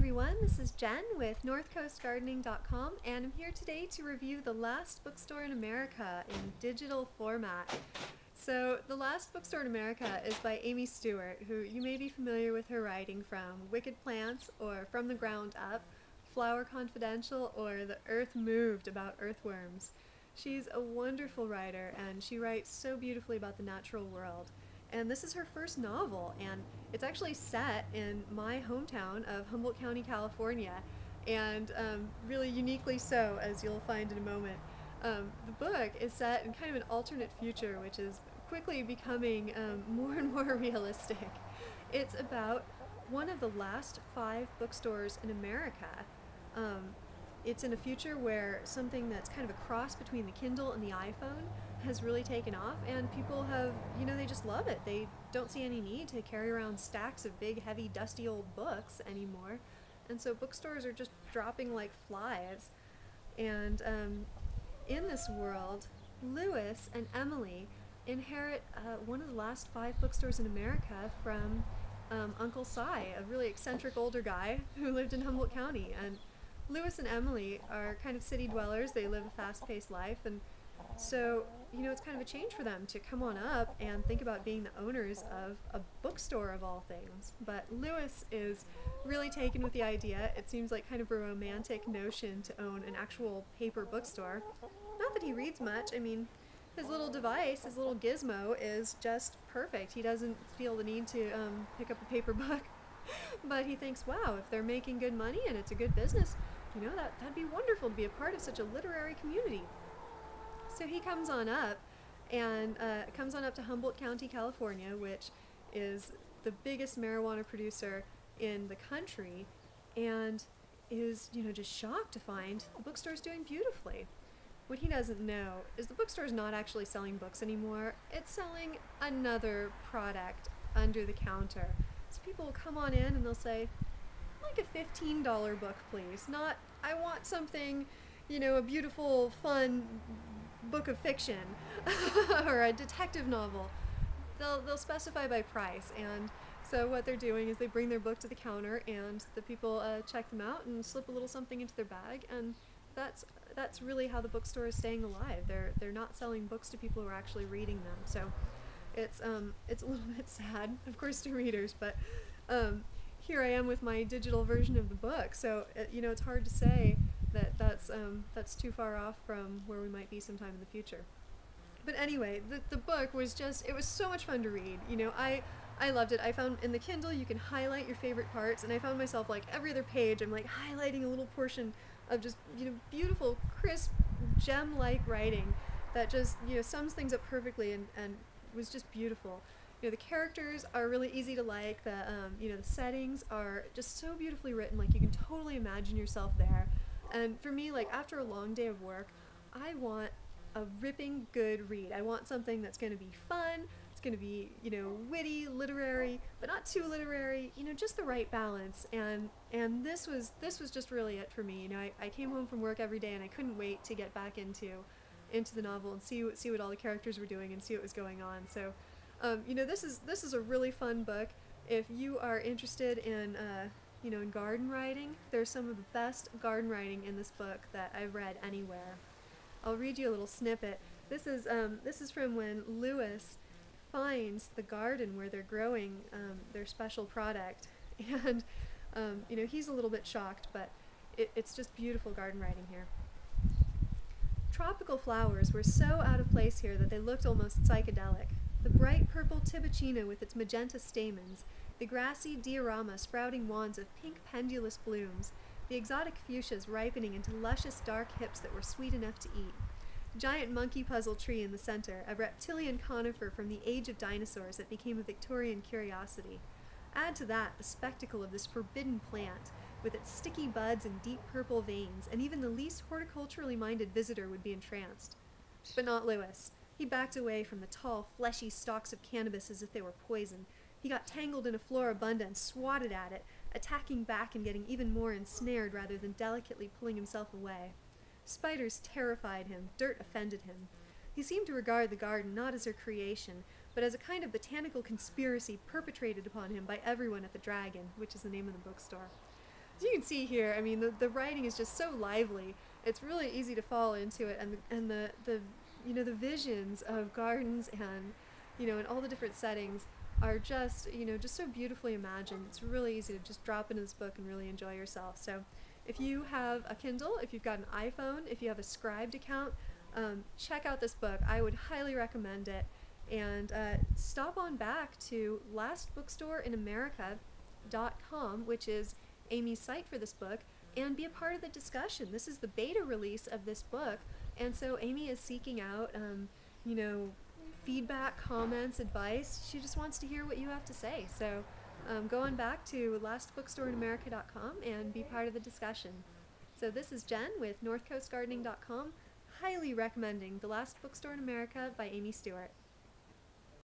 everyone, this is Jen with northcoastgardening.com, and I'm here today to review The Last Bookstore in America in digital format. So, The Last Bookstore in America is by Amy Stewart, who you may be familiar with her writing from Wicked Plants or From the Ground Up, Flower Confidential, or The Earth Moved about earthworms. She's a wonderful writer, and she writes so beautifully about the natural world. And this is her first novel, and it's actually set in my hometown of Humboldt County, California, and really uniquely so, as you'll find in a moment. The book is set in kind of an alternate future, which is quickly becoming more and more realistic. It's about one of the last 5 bookstores in America. It's in a future where something that's kind of a cross between the Kindle and the iPhone has really taken off, and people have, they just love it. They don't see any need to carry around stacks of big, heavy, dusty old books anymore. And so bookstores are just dropping like flies. And in this world, Lewis and Emily inherit one of the last 5 bookstores in America from Uncle Si, a really eccentric older guy who lived in Humboldt County. And Lewis and Emily are kind of city dwellers. They live a fast-paced life, and so, it's kind of a change for them to come on up and think about being the owners of a bookstore of all things. But Lewis is really taken with the idea. It seems like kind of a romantic notion to own an actual paper bookstore. Not that he reads much. I mean, his little device, his little gizmo is just perfect. He doesn't feel the need to pick up a paper book. But he thinks, wow, if they're making good money and it's a good business, that'd be wonderful to be a part of such a literary community. So he comes on up to Humboldt County, California, which is the biggest marijuana producer in the country, and is, just shocked to find the bookstore's doing beautifully. What he doesn't know is the bookstore's not actually selling books anymore. It's selling another product under the counter. So people will come on in and they'll say, like a $15 book, please. Not, I want something, a beautiful, fun book of fiction or a detective novel. They'll specify by price, and so what they're doing is they bring their book to the counter, and the people check them out and slip a little something into their bag, and that's really how the bookstore is staying alive. They're not selling books to people who are actually reading them. So it's a little bit sad, of course, to readers, but here I am with my digital version of the book. So it's hard to say that's too far off from where we might be sometime in the future. But anyway, the book was it was so much fun to read. I loved it. I found in the Kindle you can highlight your favorite parts, and I found myself like every other page I'm like highlighting a little portion of just beautiful, crisp, gem-like writing that just sums things up perfectly and was just beautiful. The characters are really easy to like. The settings are just so beautifully written. Like you can totally imagine yourself there. And for me, like after a long day of work, I want a ripping good read. I want something that's going to be fun. It's going to be, witty, literary, but not too literary. Just the right balance. And this was just really it for me. I came home from work every day, and I couldn't wait to get back into the novel and see what all the characters were doing and see what was going on. So, this is a really fun book. If you are interested in in garden writing, there's some of the best garden writing in this book that I've read anywhere. I'll read you a little snippet. This is from when Lewis finds the garden where they're growing their special product, and he's a little bit shocked, but it's just beautiful garden writing here. Tropical flowers were so out of place here that they looked almost psychedelic. The bright purple tibouchina with its magenta stamens, the grassy diorama sprouting wands of pink pendulous blooms, the exotic fuchsias ripening into luscious dark hips that were sweet enough to eat. The giant monkey puzzle tree in the center, a reptilian conifer from the age of dinosaurs that became a Victorian curiosity. Add to that the spectacle of this forbidden plant, with its sticky buds and deep purple veins, and even the least horticulturally minded visitor would be entranced. But not Lewis. He backed away from the tall, fleshy stalks of cannabis as if they were poison. He got tangled in a floribunda and swatted at it, attacking back and getting even more ensnared rather than delicately pulling himself away. Spiders terrified him, dirt offended him. He seemed to regard the garden not as her creation, but as a kind of botanical conspiracy perpetrated upon him by everyone at the Dragon, which is the name of the bookstore. As you can see here, I mean, the writing is just so lively. It's really easy to fall into it, and the you know, the visions of gardens and, you know, and all the different settings are just, you know, just so beautifully imagined. It's really easy to just drop into this book and really enjoy yourself. So if you have a Kindle, if you've got an iPhone, if you have a Scribd account, check out this book. I would highly recommend it. And stop on back to lastbookstoreinamerika.com, which is Amy's site for this book, and be a part of the discussion. This is the beta release of this book, and so Amy is seeking out, you know, feedback, comments, advice. She just wants to hear what you have to say. So go on back to lastbookstoreinamerika.com and be part of the discussion. So this is Jen with northcoastgardening.com, highly recommending The Last Bookstore in America by Amy Stewart.